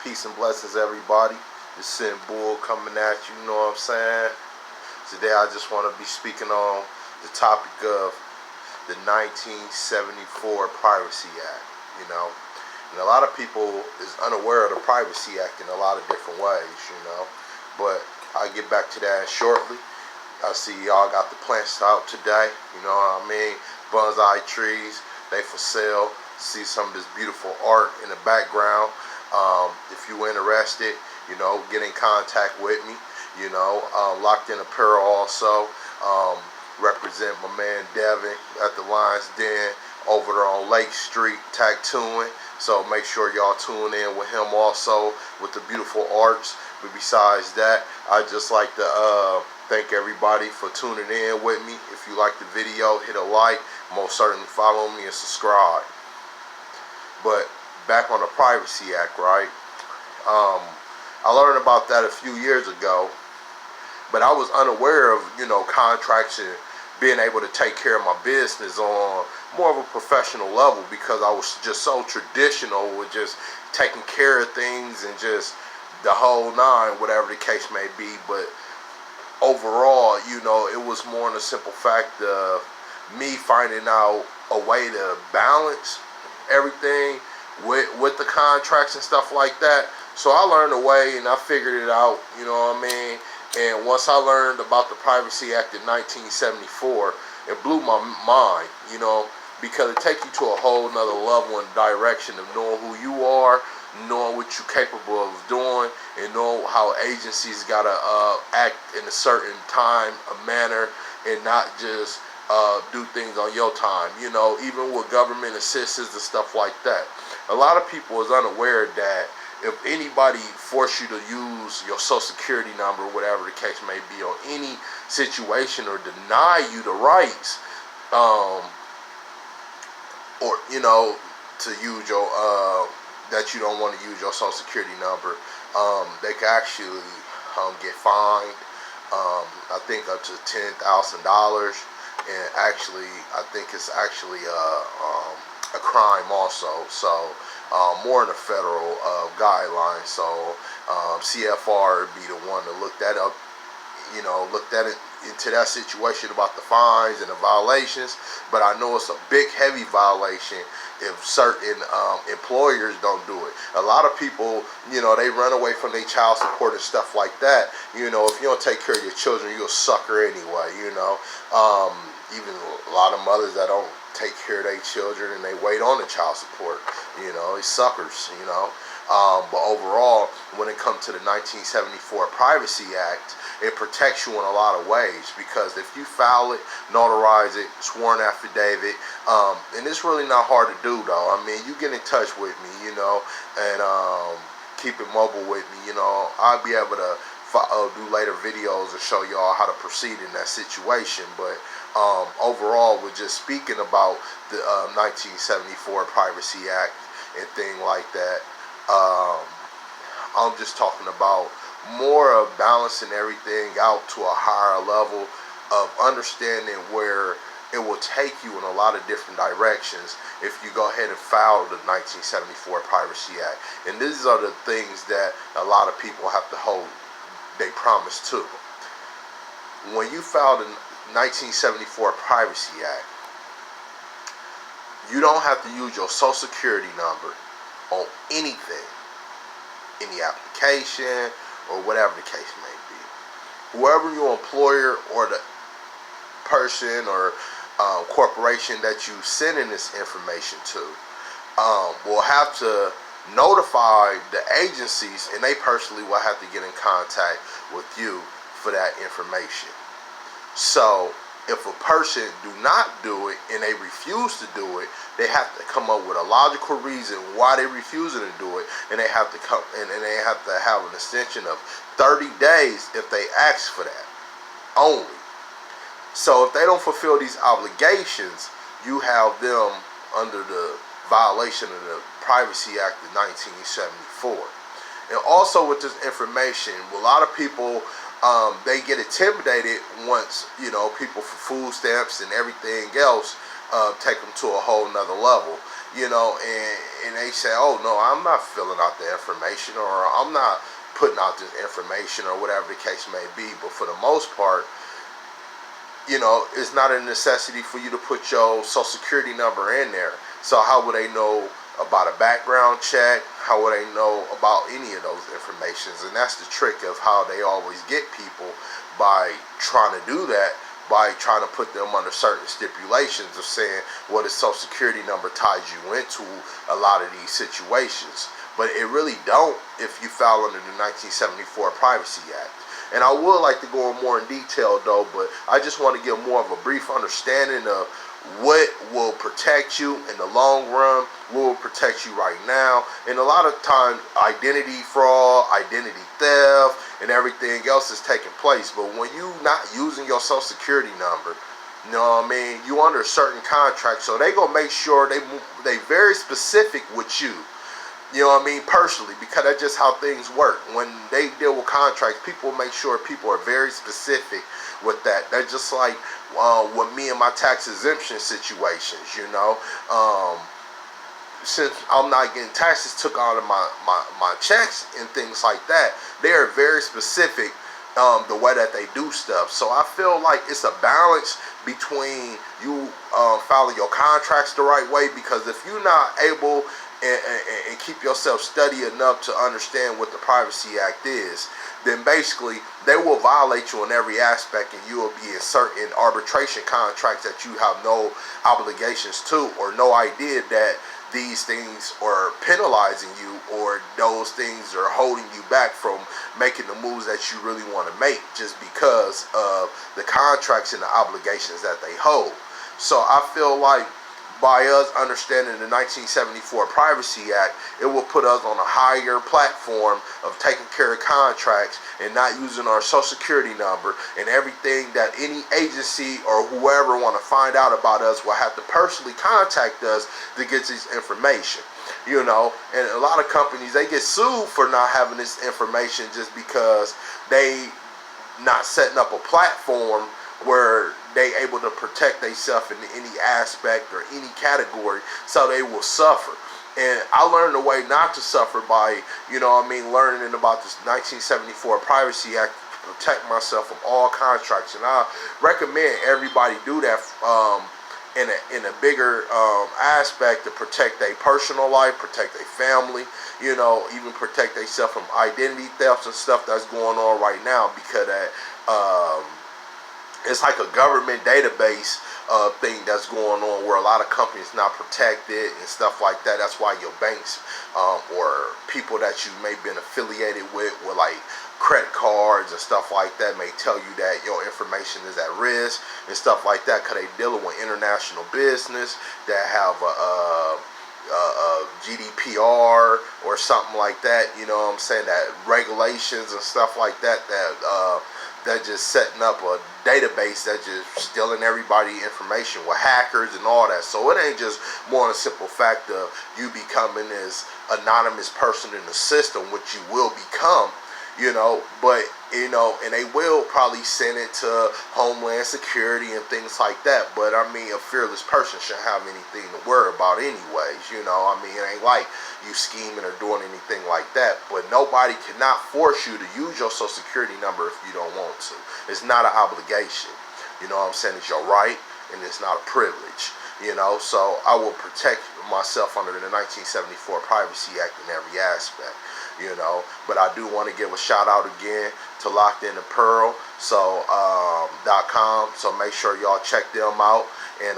Peace and blessings, everybody. It's Sin Bull coming at you, you know what I'm saying? Today I just want to be speaking on the topic of the 1974 Privacy Act, you know. And a lot of people is unaware of the Privacy Act in a lot of different ways, you know. But I'll get back to that shortly. I see y'all got the plants out today, you know what I mean? Bonsai trees, they for sale. See some of this beautiful art in the background. If you're interested, you know, get in contact with me. You know, Locked In Apparel also. Represent my man Devin at the Lions Den over there on Lake Street, tattooing. So make sure y'all tune in with him also with the beautiful arts. But besides that, I just like to thank everybody for tuning in with me. If you like the video, hit a like. Most certainly follow me and subscribe. But back on the Privacy Act, right? I learned about that a few years ago, but I was unaware of, you know, contracts and being able to take care of my business on more of a professional level, because I was just so traditional with just taking care of things and just the whole nine, whatever the case may be. But overall, you know, it was more in a simple fact of me finding out a way to balance everything with the contracts and stuff like that. So I learned a way and I figured it out, you know what I mean? And once I learned about the Privacy Act in 1974, it blew my mind, you know, because it takes you to a whole nother level and direction of knowing who you are, knowing what you're capable of doing, and knowing how agencies gotta act in a certain time, a manner, and not just do things on your time, you know, even with government assistance and stuff like that. A lot of people is unaware that if anybody force you to use your social security number, whatever the case may be, on any situation, or deny you the rights, or, you know, to use your, that you don't want to use your social security number, they can actually get fined, I think up to $10,000. And actually, I think it's actually a crime also. So more in the federal guidelines. So CFR would be the one to look that up. You know, look that into that situation about the fines and the violations. But I know it's a big, heavy violation if certain employers don't do it. A lot of people, you know, they run away from their child support and stuff like that. You know, if you don't take care of your children, you're a sucker anyway, you know. Even a lot of mothers that don't take care of their children and they wait on the child support, you know, they suckers, you know. But overall, when it comes to the 1974 Privacy Act, it protects you in a lot of ways, because if you file it, notarize it, sworn affidavit, and it's really not hard to do though. I mean, you get in touch with me, you know, and keep it mobile with me, you know. I'll be able to do later videos and show y'all how to proceed in that situation. But overall, we're just speaking about the 1974 Privacy Act and thing like that. I'm just talking about more of balancing everything out to a higher level of understanding where it will take you in a lot of different directions if you go ahead and file the 1974 Privacy Act. And these are the things that a lot of people have to hold they promise to. When you file the 1974 Privacy Act, you don't have to use your social security number on anything, any application, or whatever the case may be. Whoever your employer or the person or corporation that you sending this information to will have to notify the agencies, and they personally will have to get in contact with you for that information. So if a person do not do it and they refuse to do it, they have to come up with a logical reason why they're refusing to do it, and they have to come and they have to have an extension of 30 days if they ask for that only. So if they don't fulfill these obligations, you have them under the violation of the Privacy Act of 1974. And also with this information, a lot of people, they get intimidated once, you know, people for food stamps and everything else take them to a whole nother level. And they say, oh no, I'm not filling out the information, or I'm not putting out this information, or whatever the case may be. But for the most part, it's not a necessity for you to put your social security number in there. So how would they know about a background check? How would they know about any of those informations? And that's the trick of how they always get people, by trying to do that, by trying to put them under certain stipulations of saying, well, the social security number ties you into a lot of these situations. But it really don't if you file under the 1974 Privacy Act. And I would like to go in more in detail though, but I just want to give more of a brief understanding of what will protect you in the long run, what will protect you right now. And a lot of times identity fraud, identity theft, and everything else is taking place. But when you not using your social security number, you under certain contracts, so they gonna make sure they very specific with you. Personally, because that's just how things work. When they deal with contracts, people make sure people are very specific with that. That's just like with me and my tax exemption situations, since I'm not getting taxes took out of my checks and things like that, they are very specific the way that they do stuff. So I feel like it's a balance between you filing your contracts the right way, because if you're not able and keep yourself steady enough to understand what the Privacy Act is, then basically they will violate you in every aspect, and you will be in certain arbitration contracts that you have no obligations to, or no idea that these things are penalizing you, or those things are holding you back from making the moves that you really want to make, just because of the contracts and the obligations that they hold. So I feel like by us understanding the 1974 Privacy Act, it will put us on a higher platform of taking care of contracts and not using our social security number, and everything that any agency or whoever want to find out about us will have to personally contact us to get this information. And a lot of companies, they get sued for not having this information just because they not setting up a platform where they able to protect themselves in any aspect or any category, so they will suffer. And I learned a way not to suffer by, learning about this 1974 Privacy Act to protect myself from all contracts. And I recommend everybody do that in a bigger aspect, to protect their personal life, protect their family, even protect themselves from identity thefts and stuff that's going on right now, because it's like a government database thing that's going on, where a lot of companies not protected and stuff like that. That's why your banks or people that you may been affiliated with like credit cards and stuff like that may tell you that your information is at risk and stuff like that, because they dealing with international business that have a GDPR or something like that. That regulations and stuff like that that just setting up a database that just stealing everybody information with hackers and all that. So it ain't just more than a simple fact of you becoming this anonymous person in the system, which you will become, but and they will probably send it to Homeland Security and things like that. But a fearless person shouldn't have anything to worry about anyways. It ain't like you scheming or doing anything like that. But nobody cannot force you to use your social security number if you don't want to. It's not an obligation. It's your right, and it's not a privilege. So I will protect myself under the 1974 Privacy Act in every aspect. But I do want to give a shout out again to Locked In the Pearl, .com. So make sure y'all check them out, and